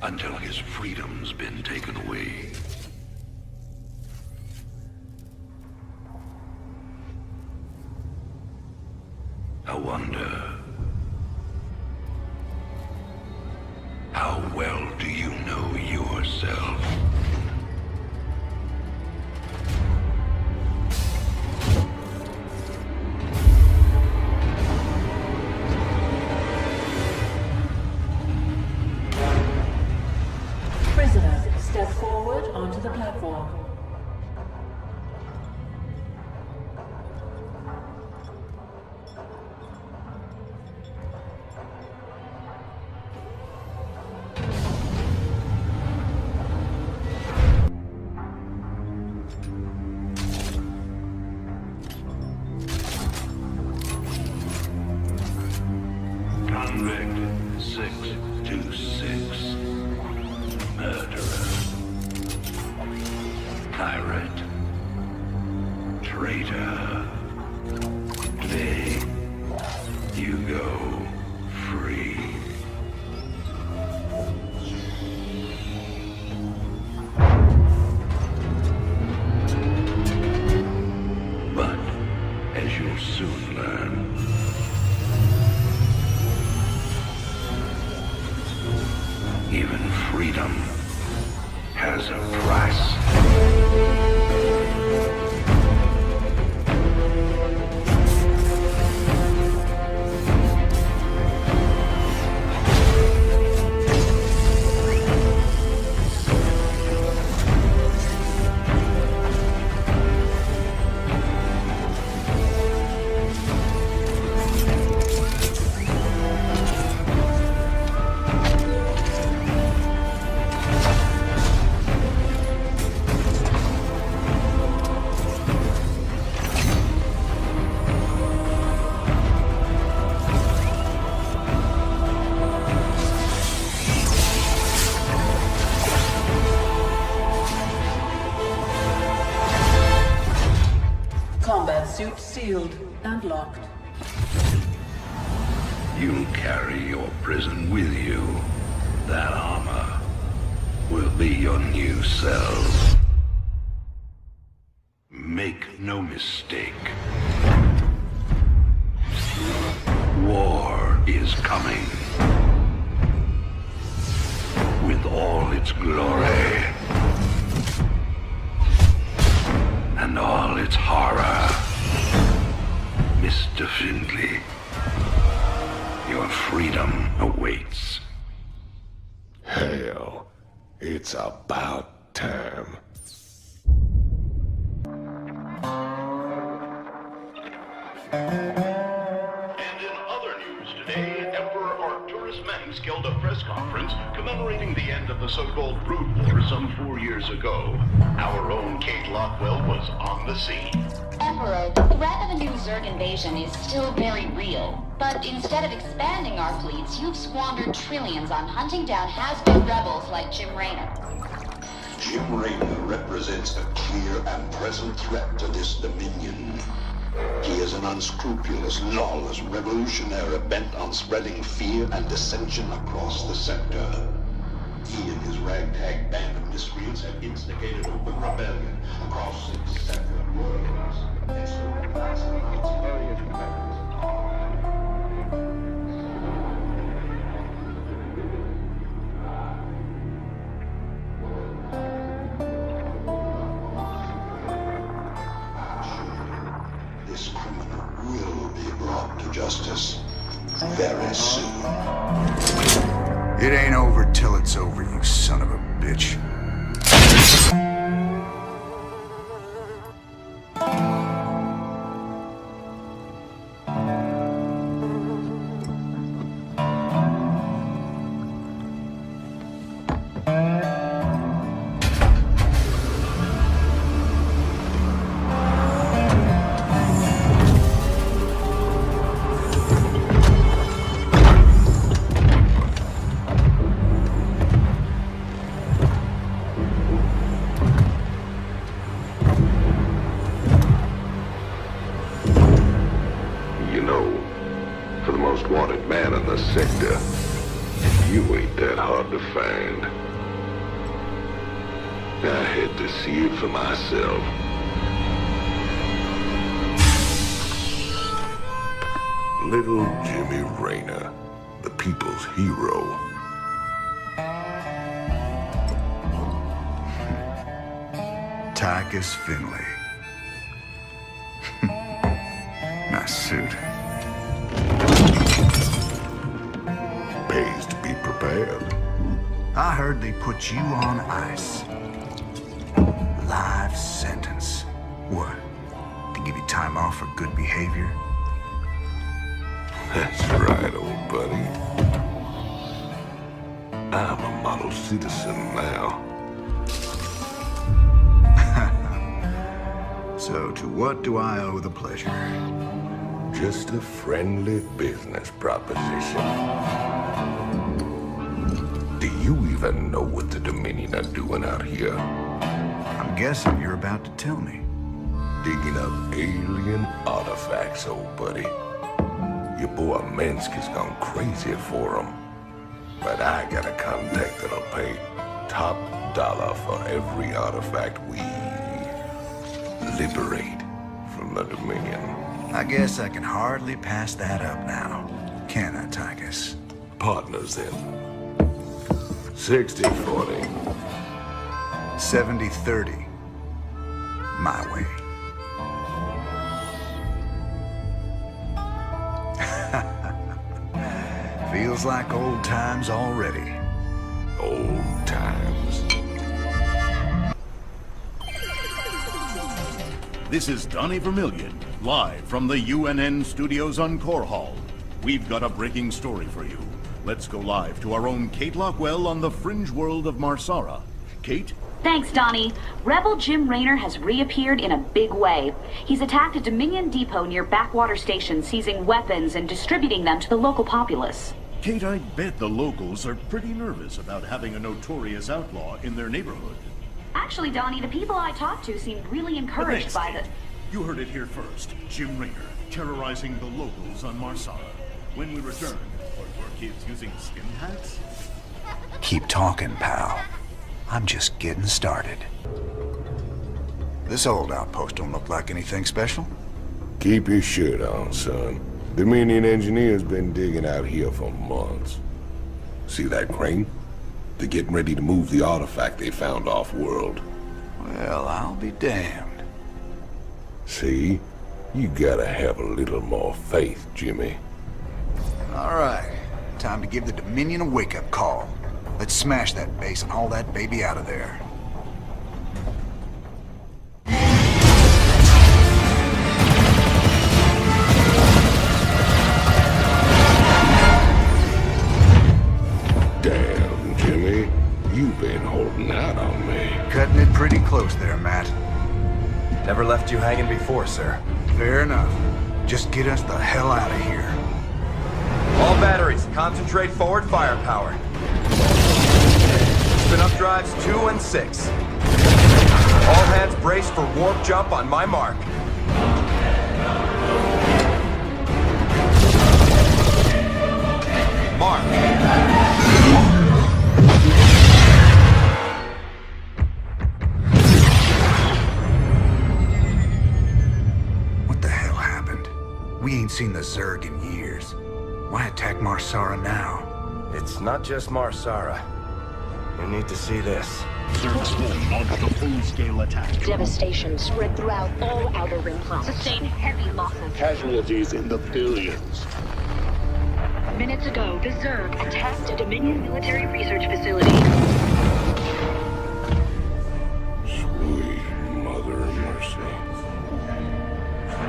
until his freedom's been taken away. I wonder, how well do you know yourself? Prisoners, step forward onto the platform. Convict 626. Murderer. Pirate. Traitor. Today, you go free. But, as you'll soon learn, even freedom has a price. Combat suit sealed and locked. You'll carry your prison with you. That armor will be your new cell. Make no mistake. War is coming. With all its glory. And all its horror. Mr. Findlay, your freedom awaits. Hell, it's about time. And in other news today, Emperor Arcturus Mengsk held a press conference commemorating the end of the so-called Brood War some 4 years ago. Our own Kate Lockwell was on the scene. Emperor, the threat of a new Zerg invasion is still very real. But instead of expanding our fleets, you've squandered trillions on hunting down has-been rebels like Jim Raynor. Jim Raynor represents a clear and present threat to this dominion. He is an unscrupulous, lawless revolutionary bent on spreading fear and dissension across the sector. He and his ragtag band of miscreants have instigated open rebellion across 6 separate worlds. And so fascinating its various mechanisms. This criminal will be brought to justice very soon. It ain't over till it's over, you son of a bitch. to find. I had to see it for myself. Little Jimmy Raynor, the people's hero. Tychus Finley. Nice suit. Pays to be prepared. I heard they put you on ice. Life sentence. What? To give you time off for good behavior? That's right, old buddy. I'm a model citizen now. So to what do I owe the pleasure? Just a friendly business proposition. Do you even know what the Dominion are doing out here? I'm guessing you're about to tell me. Digging up alien artifacts, old buddy. Your boy Minsk has gone crazy for them. But I got a contact that'll pay top dollar for every artifact we liberate from the Dominion. I guess I can hardly pass that up now. Can I, Tychus? Partners then. 60-40. 70-30. My way. Feels like old times already. Old times. This is Donnie Vermillion, live from the UNN studios on Core Hall. We've got a breaking story for you. Let's go live to our own Kate Lockwell on the fringe world of Marsara. Kate? Thanks, Donnie. Rebel Jim Raynor has reappeared in a big way. He's attacked a Dominion depot near Backwater Station, seizing weapons and distributing them to the local populace. Kate, I bet the locals are pretty nervous about having a notorious outlaw in their neighborhood. Actually, Donnie, the people I talked to seemed really encouraged by the... You heard it here first. Jim Raynor, terrorizing the locals on Marsara. When we return, are your kids using skin hats? Keep talking, pal. I'm just getting started. This old outpost don't look like anything special. Keep your shirt on, son. Dominion engineers been digging out here for months. See that crane? They're getting ready to move the artifact they found off-world. Well, I'll be damned. See? You gotta have a little more faith, Jimmy. All right. Time to give the Dominion a wake-up call. Let's smash that base and haul that baby out of there. Damn, Jimmy. You've been holding out on me. Cutting it pretty close there, Matt. Never left you hanging before, sir. Fair enough. Just get us the hell out of here. All batteries, concentrate forward firepower. Spin up drives 2 and 6. All hands brace for warp jump on my mark. Mark. What the hell happened? We ain't seen the Zerg in years. Why attack Marsara now? It's not just Marsara. You need to see this. Zerg Swarm launched a full-scale attack. Devastation spread throughout all Outer Rim planets. Sustained heavy losses. Casualties in the billions. Minutes ago, the Zerg attacked a Dominion military research facility. Sweet mother of mercy.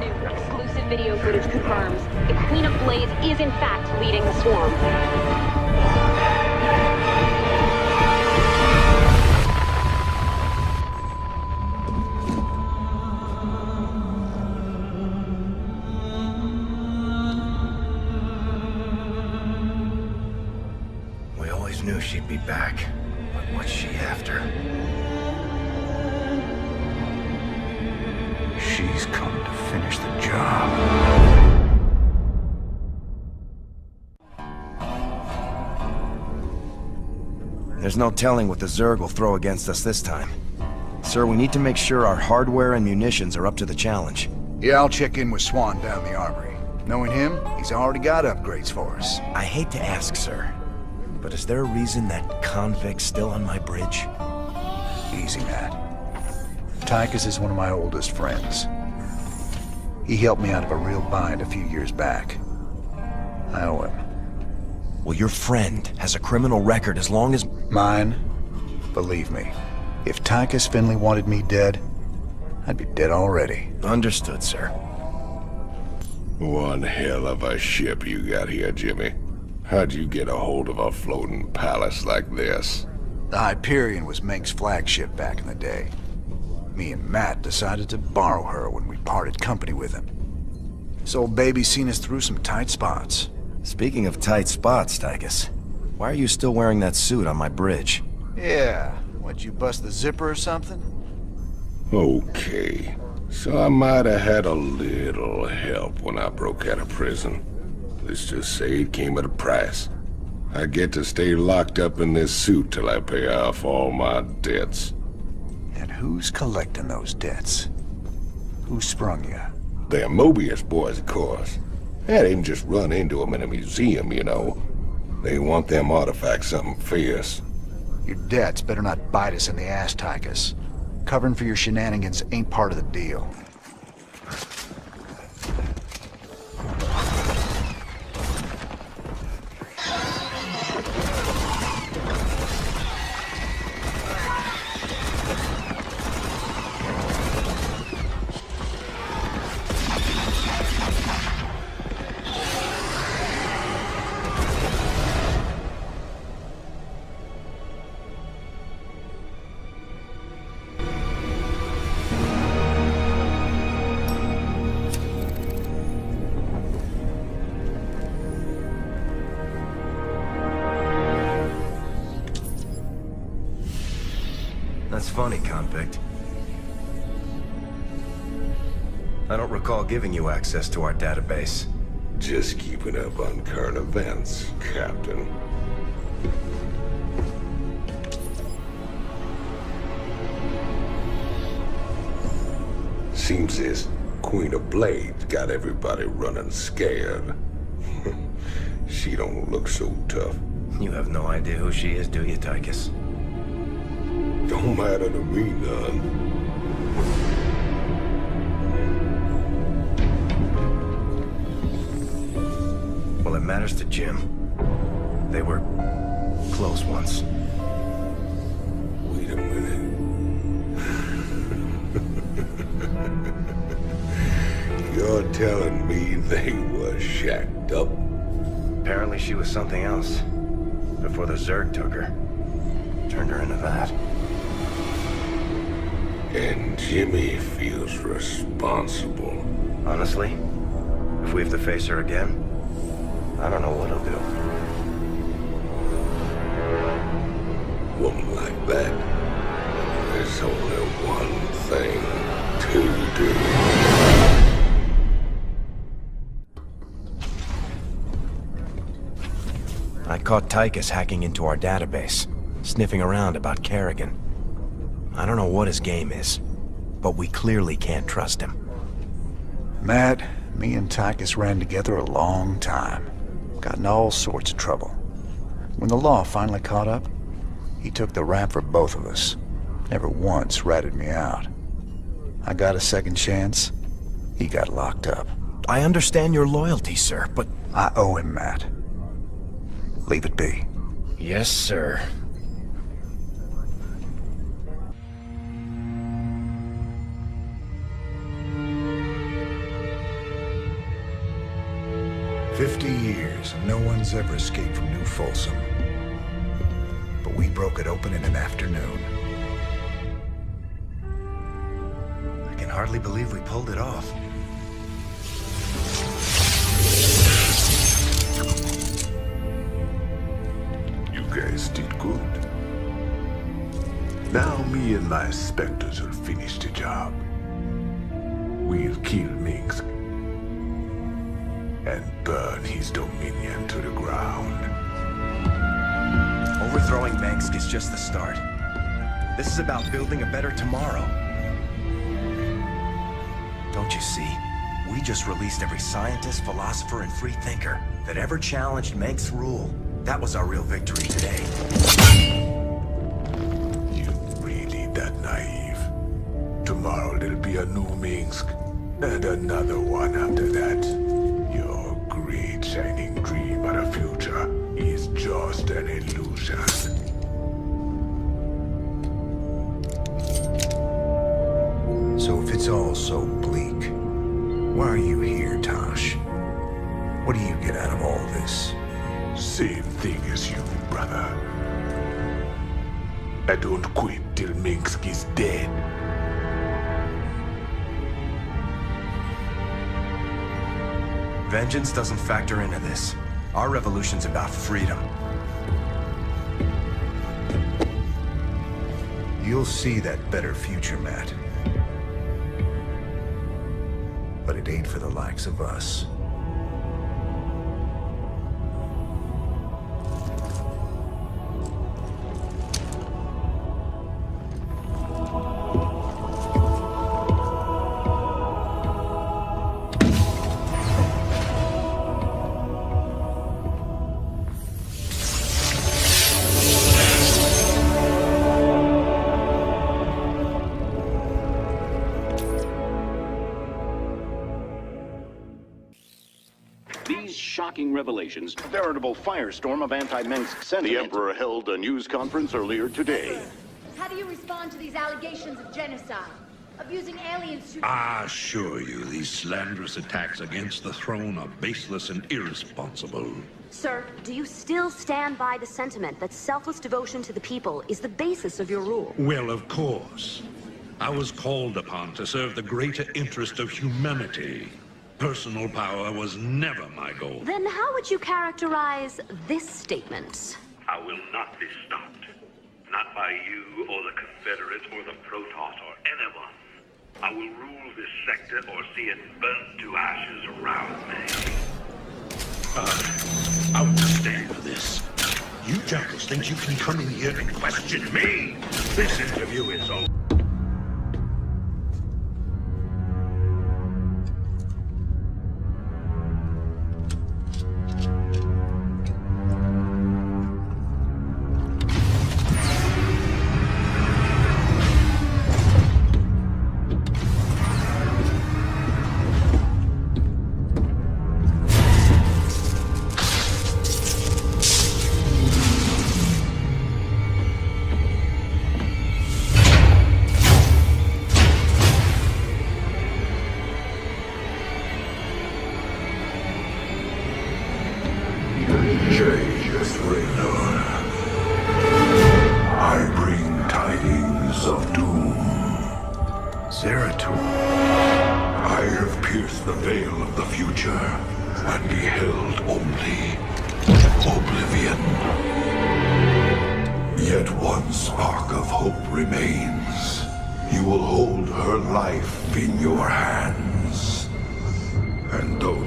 New exclusive video footage confirms the Queen of Blades is in fact leading the swarm. We always knew she'd be back. But what's she after? She's come to finish the job. There's no telling what the Zerg will throw against us this time. Sir, we need to make sure our hardware and munitions are up to the challenge. Yeah, I'll check in with Swan down the armory. Knowing him, he's already got upgrades for us. I hate to ask, sir, but is there a reason that convict's still on my bridge? Easy, Matt. Tychus is one of my oldest friends. He helped me out of a real bind a few years back. I owe him. Well, your friend has a criminal record as long as... Mine? Believe me, if Tychus Finley wanted me dead, I'd be dead already. Understood, sir. One hell of a ship you got here, Jimmy. How'd you get a hold of a floating palace like this? The Hyperion was Menk's flagship back in the day. Me and Matt decided to borrow her when we parted company with him. This old baby's seen us through some tight spots. Speaking of tight spots, Tychus, why are you still wearing that suit on my bridge? Yeah, what, you bust the zipper or something? Okay, so I might have had a little help when I broke out of prison. Let's just say it came at a price. I get to stay locked up in this suit till I pay off all my debts. And who's collecting those debts? Who sprung you? They're Mobius boys, of course. I didn't just run into them in a museum, you know. They want them artifacts something fierce. Your debts better not bite us in the ass, Tychus. Covering for your shenanigans ain't part of the deal. That's funny, convict. I don't recall giving you access to our database. Just keeping up on current events, Captain. Seems this Queen of Blades got everybody running scared. She don't look so tough. You have no idea who she is, do you, Tychus? Don't matter to me none. Well, it matters to Jim. They were close once. Wait a minute. You're telling me they were shacked up? Apparently she was something else. Before the Zerg took her. Turned her into that. And Jimmy feels responsible. Honestly, if we have to face her again, I don't know what he'll do. Woman like that, there's only one thing to do. I caught Tychus hacking into our database, sniffing around about Kerrigan. I don't know what his game is, but we clearly can't trust him. Matt, me and Tychus ran together a long time. Got in all sorts of trouble. When the law finally caught up, he took the rap for both of us. Never once ratted me out. I got a second chance. He got locked up. I understand your loyalty, sir, but... I owe him, Matt. Leave it be. Yes, sir. "50 years, and no one's ever escaped from New Folsom. But we broke it open in an afternoon. I can hardly believe we pulled it off. You guys did good. Now me and my specters will finish the job. We'll kill Minsk and burn his dominion to the ground. Overthrowing Mengsk is just the start. This is about building a better tomorrow. Don't you see? We just released every scientist, philosopher, and free thinker that ever challenged Mengsk's rule. That was our real victory today. You really that naive? Tomorrow there'll be a new Minsk, and another one after that. Your great shining dream of a future is just an illusion. So if it's all so bleak, why are you here, Tosh? What do you get out of all this? Same thing as you, brother. I don't quit till Minsk is dead. Vengeance doesn't factor into this. Our revolution's about freedom. You'll see that better future, Matt. But it ain't for the likes of us. Shocking revelations, veritable firestorm of anti-Mengsk sentiment. The Emperor held a news conference earlier today. How do you respond to these allegations of genocide? Of using aliens to... I assure you, these slanderous attacks against the throne are baseless and irresponsible. Sir, do you still stand by the sentiment that selfless devotion to the people is the basis of your rule? Well, of course. I was called upon to serve the greater interest of humanity. Personal power was never my goal. Then how would you characterize this statement? I will not be stopped. Not by you or the Confederates or the Protoss or anyone. I will rule this sector or see it burnt to ashes around me. I won't stand for this. You jackals think you can come in here and question me? This interview is over.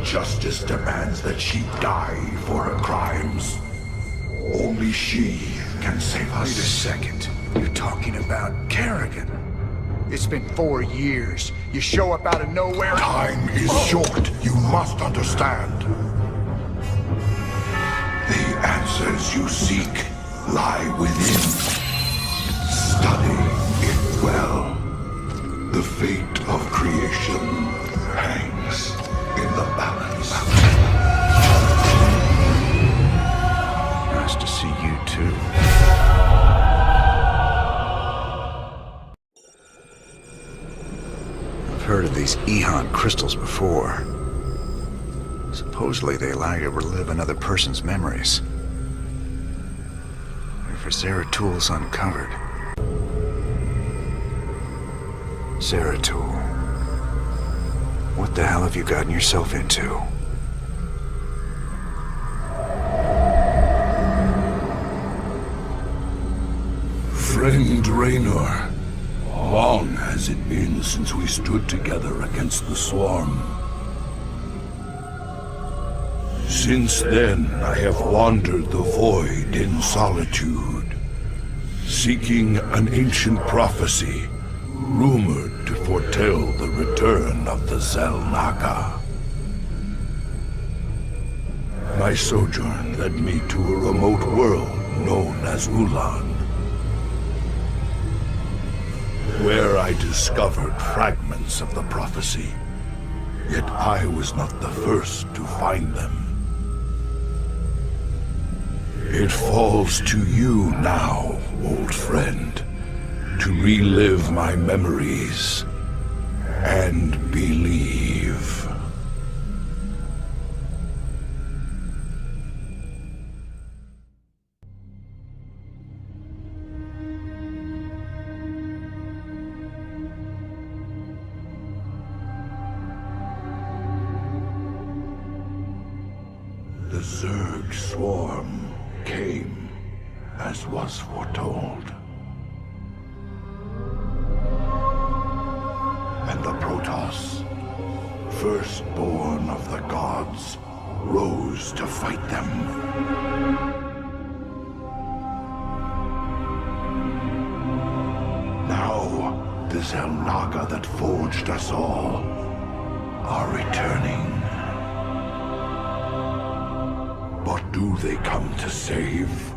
Justice demands that she die for her crimes. Only she can save us. Wait a second. You're talking about Kerrigan. It's been 4 years. You show up out of nowhere. Time is short. You must understand. The answers you seek lie within. Study it well. The fate of creation hangs in the balance. Nice to see you too. I've heard of these Ehon crystals before. Supposedly they allow you to relive another person's memories. If Zeratul uncovered. Zeratul. What the hell have you gotten yourself into? Friend Raynor, long has it been since we stood together against the Swarm. Since then, I have wandered the void in solitude, seeking an ancient prophecy, rumored to foretell the return of the Xel'Naga. My sojourn led me to a remote world known as Ulan, where I discovered fragments of the prophecy. Yet I was not the first to find them. It falls to you now, old friend, to relive my memories and believe. The Zerg swarm came as was foretold. And the Protoss, firstborn of the gods, rose to fight them. Now, the Xel'Naga that forged us all are returning. What do they come to save?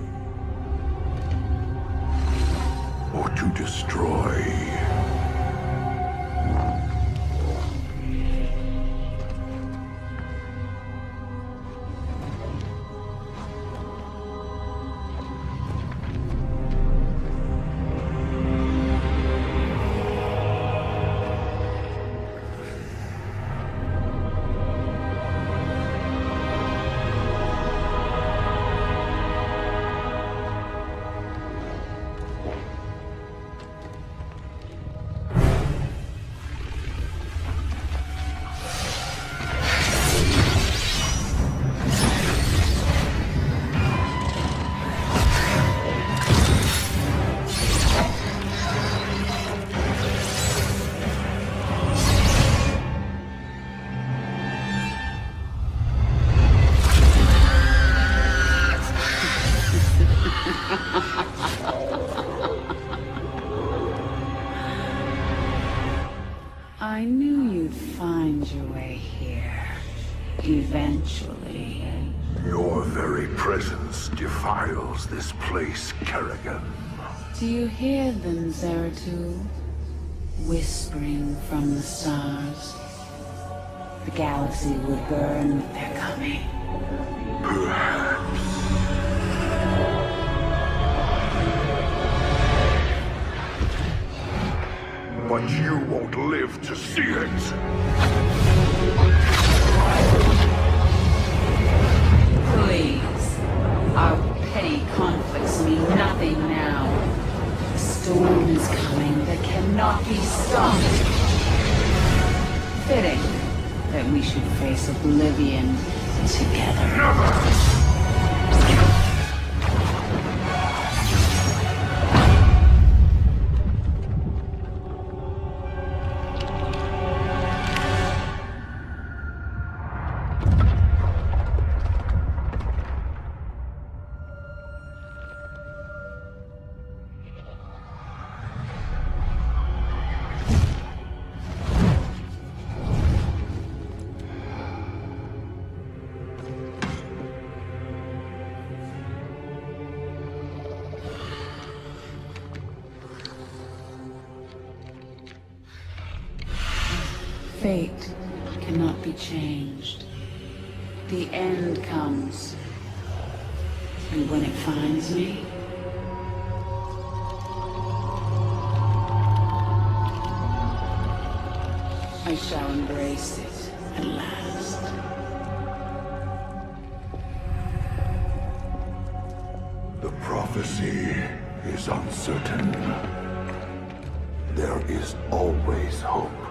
Or to destroy? I knew you'd find your way here. Eventually. Your very presence defiles this place, Kerrigan. Do you hear them, Zeratul? Whispering from the stars. The galaxy will burn with their coming. Perhaps. But you won't live to see it. Please. Our petty conflicts mean nothing now. A storm is coming that cannot be stopped. Fitting that we should face oblivion together. Never! Fate cannot be changed. The end comes. And when it finds me, I shall embrace it at last. The prophecy is uncertain. There is always hope.